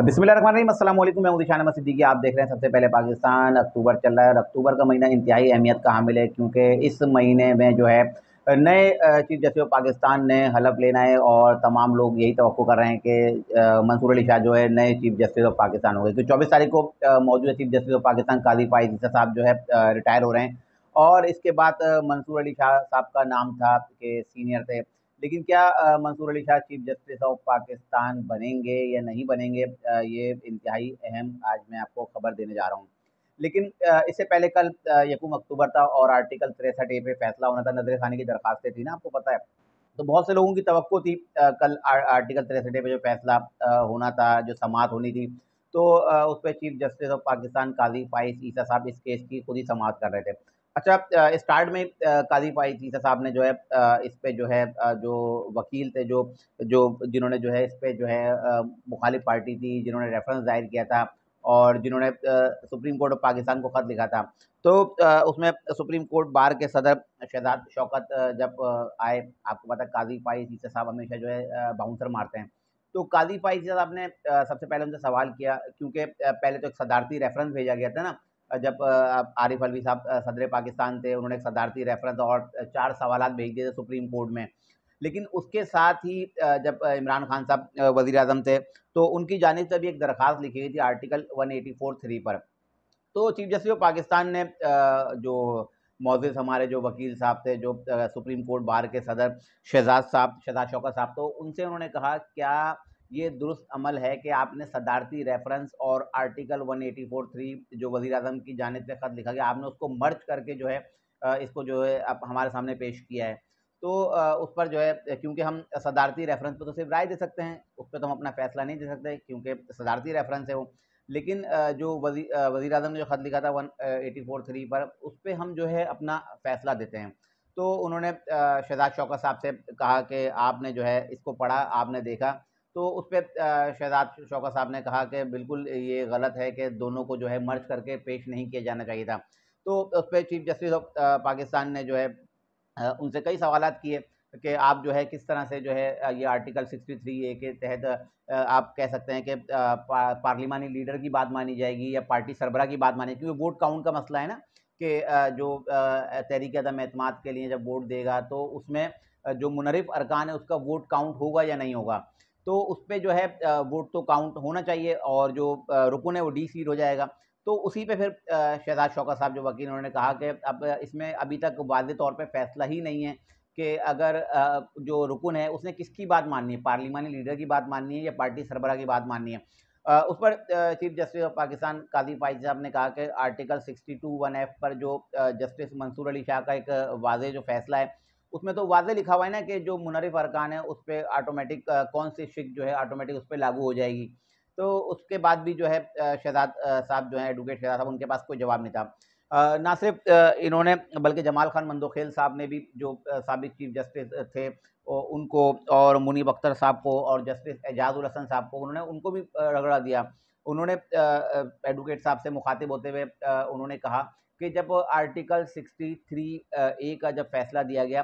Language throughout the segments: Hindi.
बिस्मिल्लाहिर्रहमानिर्रहीम, अस्सलाम वालेकुम। मैं हूं शान सिद्दीकी। आप देख रहे हैं सबसे पहले पाकिस्तान। अक्टूबर चल रहा है और अक्टूबर का महीना इंतहाई अहमियत का हामिल है, क्योंकि इस महीने में जो है नए चीफ जस्टिस ऑफ पाकिस्तान ने हलफ लेना है और तमाम लोग यही तवक्को कर रहे हैं कि मंसूर अली शाह जो है नए चीफ जस्टिस ऑफ पाकिस्तान होंगे। तो 24 तारीख को मौजूदा चीफ जस्टिस ऑफ पाकिस्तान काजी फाइज ईसा साहब जो है रिटायर हो रहे हैं। और इसके बाद मंसूर अली शाह साहब का नाम था कि सीनियर थे, लेकिन क्या Mansoor Ali Shah chief justice of Pakistan बनेंगे या नहीं बनेंगे, ये इंतहाई अहम आज मैं आपको खबर देने जा रहा हूँ। लेकिन इससे पहले कल यकूम अक्टूबर था और आर्टिकल 63 पे फैसला होना था। नजर खानी की दरखास्तें थी ना, आपको पता है। तो बहुत से लोगों की तवक्को थी कल आर्टिकल 63 पे जो फैसला होना था, जो समाअत होनी थी। तो उस पर चीफ जस्टिस ऑफ पाकिस्तान काजी फाइज ईसा साहब इस केस की खुद ही समाअत कर रहे थे। अच्छा, स्टार्ट में काजी फाइज ईसा साहब ने जो है इस पे जो है जो वकील थे, जो जो जिन्होंने जो है इस पे जो है मुखालिफ पार्टी थी, जिन्होंने रेफरेंस दायर किया था और जिन्होंने सुप्रीम कोर्ट ऑफ पाकिस्तान को खत लिखा था। तो उसमें सुप्रीम कोर्ट बार के सदर शहजाद शौकत जब आए, आपको पता है काजी फाइज ईसा साहब हमेशा जो है बाउंसर मारते हैं। तो काजी फाइज ईसा साहब ने सबसे पहले उनसे सवाल किया, क्योंकि पहले तो एक सदारती रेफरेंस भेजा गया था ना। जब आरिफ अलवी साहब सदर पाकिस्तान थे, उन्होंने एक सदारती रेफरेंस और 4 सवालात भेज दिए थे सुप्रीम कोर्ट में। लेकिन उसके साथ ही जब इमरान खान साहब वज़ीर आज़म थे, तो उनकी जानिब से भी एक दरख्वास्त लिखी गई थी आर्टिकल 184(3) पर। तो चीफ जस्टिस ऑफ पाकिस्तान ने जो मौजूद हमारे जो वकील साहब थे, जो सुप्रीम कोर्ट बार के सदर शहजाद शौकत साहब, तो उनसे उन्होंने कहा, क्या ये दुरुस्त अमल है कि आपने सदारती रेफरेंस और आर्टिकल 184(3) जो वज़ीर आज़म की जानिब से ख़त लिखा गया, आपने उसको मर्ज करके जो है इसको जो है आप हमारे सामने पेश किया है। तो उस पर जो है, क्योंकि हम सदारती रेफरेंस पे तो सिर्फ राय दे सकते हैं, उस पर तो हम अपना फैसला नहीं दे सकते क्योंकि सदारती रेफरेंस है वो। लेकिन जो वज़ीर आज़म ने जो ख़त लिखा था 184(3) पर, उस पर हम जो है अपना फ़ैसला देते हैं। तो उन्होंने शहजाद शौकत साहब से कहा कि आपने जो है इसको पढ़ा, आपने देखा। तो उस पर शहजाद शौकत साहब ने कहा कि बिल्कुल ये गलत है कि दोनों को जो है मर्ज करके पेश नहीं किया जाना चाहिए था। तो उस पर चीफ जस्टिस ऑफ पाकिस्तान ने जो है उनसे कई सवालात किए कि आप जो है किस तरह से जो है ये आर्टिकल 63(a) के तहत आप कह सकते हैं कि पार्लिमानी लीडर की बात मानी जाएगी या पार्टी सरबराह की बात मानी, क्योंकि वोट काउंट का मसला है ना कि जो तहरीक अदम एतमाद के लिए जब वोट देगा तो उसमें जो मुनरिफ अरकान है उसका वोट काउंट होगा या नहीं होगा। तो उस पर जो है वोट तो काउंट होना चाहिए और जो रुकन है वो डी सीट हो जाएगा। तो उसी पे फिर शहजाद शौकत साहब जो वकील, उन्होंने कहा कि अब इसमें अभी तक वाज़ेह तौर पे फैसला ही नहीं है कि अगर जो रुकन है उसने किसकी बात माननी है, पार्लिमानी लीडर की बात माननी है या पार्टी सरबराह की बात माननी है। उस पर चीफ जस्टिस ऑफ पाकिस्तान काजी फाइज साहब ने कहा कि आर्टिकल 62(1)(f) पर जो जस्टिस मंसूर अली शाह का एक वाज़ेह जो फैसला है, उसमें तो वाज़ेह लिखा हुआ है ना कि जो मुनरिफ अरकान है उस पर ऑटोमेटिक कौन सी शिक जो है ऑटोमेटिक उस पर लागू हो जाएगी। तो उसके बाद भी जो है शहजाद साहब जो है एडवोकेट शहजाद साहब, उनके पास कोई जवाब नहीं था। ना सिर्फ इन्होंने, बल्कि जमाल खान मंदोखेल साहब ने भी, जो साबिक चीफ जस्टिस थे, उनको और मुनीब अख्तर साहब को और जस्टिस एजाजुल हसन साहब को, उन्होंने उनको भी रगड़ा दिया। उन्होंने एडवोकेट साहब से मुखातिब होते हुए उन्होंने कहा कि जब आर्टिकल 63(a) का जब फैसला दिया गया,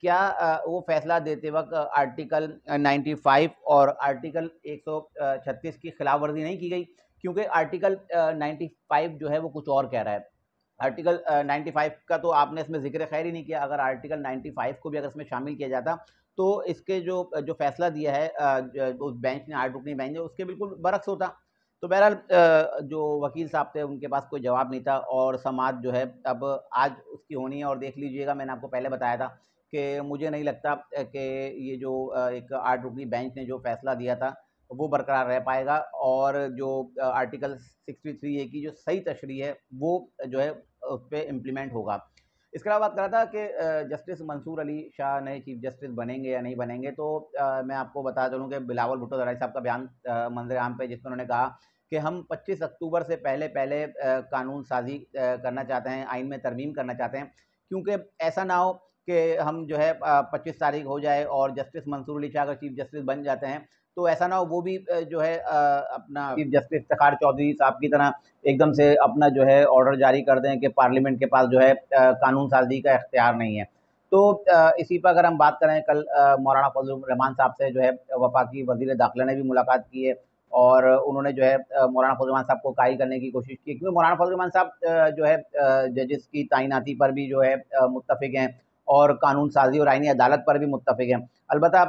क्या वो फैसला देते वक्त आर्टिकल 95 और आर्टिकल 136 की खिलाफ वर्जी नहीं की गई, क्योंकि आर्टिकल 95 जो है वो कुछ और कह रहा है। आर्टिकल 95 का तो आपने इसमें जिक्र खैर ही नहीं किया। अगर आर्टिकल 95 को भी अगर इसमें शामिल किया जाता तो इसके जो जो फैसला दिया है उस बेंच ने, 8 रुकनी बेंच ने, उसके बिल्कुल बरक्स होता। तो बहरहाल जो वकील साहब थे उनके पास कोई जवाब नहीं था और समाअत जो है अब आज उसकी होनी है। और देख लीजिएगा, मैंने आपको पहले बताया था कि मुझे नहीं लगता कि ये जो एक 8 रुकनी बेंच ने जो फैसला दिया था वो बरकरार रह पाएगा और जो आर्टिकल 63(a) की जो सही तशरीह है वो जो है उस पर इम्प्लीमेंट होगा। इसके अलावा बात कर रहा था कि जस्टिस मंसूर अली शाह नए चीफ जस्टिस बनेंगे या नहीं बनेंगे। तो मैं आपको बता चलूँ कि बिलावल भुट्टो ज़राई साहब का बयान मंजर आम पे, जिसमें उन्होंने कहा कि हम 25 अक्टूबर से पहले पहले कानून साजी करना चाहते हैं, आइन में तरमीम करना चाहते हैं, क्योंकि ऐसा ना हो कि हम जो है 25 तारीख हो जाए और जस्टिस मंसूर अली शाह अगर चीफ जस्टिस बन जाते हैं तो ऐसा ना हो वो भी जो है अपना चीफ जस्टिस इफ्तिखार चौधरी साहब की तरह एकदम से अपना जो है ऑर्डर जारी कर दें कि पार्लियामेंट के पास जो है कानून साजी का इख्तियार नहीं है। तो इसी पर अगर हम बात करें, कल मौलाना फजल रहमान साहब से जो है वफाकी वजीर दाखिला ने भी मुलाकात की है और उन्होंने जो है मौलाना फजल रहमान साहब को कायल करने की कोशिश की, क्योंकि मौलाना फजल रहमान साहब जो है जजेस की तैनाती पर भी जो है मुत्तफ़िक हैं और कानून साज़ी और आईनी अदालत पर भी मुत्तफ़िक हैं। अलबत्ता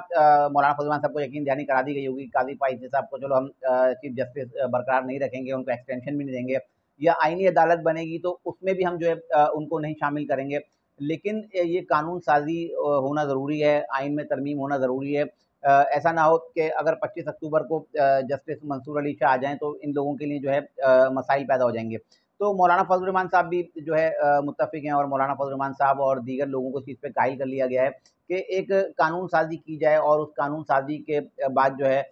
मौलाना फजल रहमान साहब को यकीन दहानी करा दी गई होगी, काज़ी फ़ाइज़ साहब को चलो हम चीफ़ जस्टिस बरकरार नहीं रखेंगे, उनको एक्सटेंशन भी नहीं देंगे, या आईनी अदालत बनेगी तो उसमें भी हम जो है उनको नहीं शामिल करेंगे। लेकिन ये कानून साज़ी होना ज़रूरी है, आइन में तरमीम होना ज़रूरी है। ऐसा ना हो कि अगर 25 अक्टूबर को जस्टिस मंसूर अली शाह आ जाएँ तो इन लोगों के लिए जो है मसाइल पैदा हो जाएँगे। तो मौलाना फजल रहमान साहब भी जो है मुत्तफ़िक हैं और मौलाना फजल रहमान साहब और दीगर लोगों को इस चीज़ पे कायल कर लिया गया है कि एक कानून साज़ी की जाए और उस कानून साज़ी के बाद जो है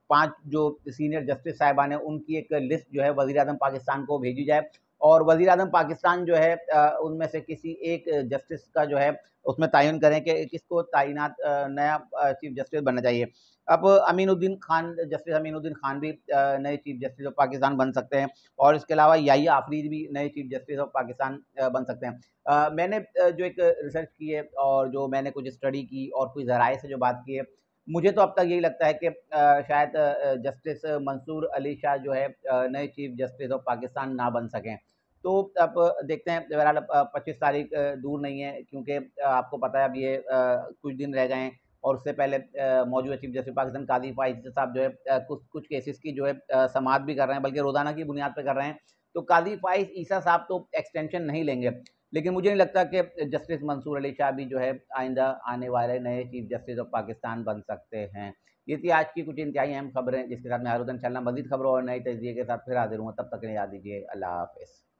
5 जो सीनियर जस्टिस साहिबान हैं उनकी एक लिस्ट जो है वज़ीर-ए-आज़म पाकिस्तान को भेजी जाए और वज़ीर-ए-आज़म पाकिस्तान जो है उनमें से किसी एक जस्टिस का जो है उसमें तयन करें कि किसको तैनात नया चीफ जस्टिस बनना चाहिए। अब अमीनुद्दीन खान, जस्टिस अमीनुद्दीन खान भी नए चीफ जस्टिस ऑफ पाकिस्तान बन सकते हैं और इसके अलावा याहिया आफरीदी भी नए चीफ जस्टिस ऑफ पाकिस्तान बन सकते हैं। मैंने जो एक रिसर्च की है और जो मैंने कुछ स्टडी की और कुछ ज़राए से जो बात की है, मुझे तो अब तक यही लगता है कि शायद जस्टिस मंसूर अली शाह जो है नए चीफ जस्टिस ऑफ पाकिस्तान ना बन सकें। तो अब देखते हैं, बहरहाल 25 तारीख दूर नहीं है, क्योंकि आपको पता है अब ये कुछ दिन रह गए हैं और उससे पहले मौजूदा चीफ जस्टिस पाकिस्तान काज़ी फ़ाइज़ साहब जो है कुछ कुछ केसेस की जो है समाअत भी कर रहे हैं, बल्कि रोज़ाना की बुनियाद पे कर रहे हैं। तो काज़ी फ़ाइज़ ईसा साहब तो एक्सटेंशन नहीं लेंगे, लेकिन मुझे नहीं लगता कि जस्टिस मंसूर अली शाह भी जो है आइंदा आने वाले नए चीफ जस्टिस ऑफ पाकिस्तान बन सकते हैं। ये थी आज की कुछ इंतहाई अहम खबरें, जिसके साथ मैं हारूद इंशाअल्लाह मज़ीद खबरों और नए तजज़िये के साथ फिर हाज़िर हूँ। तब तक के लिए याद दीजिए, अल्लाह हाफ़िज़।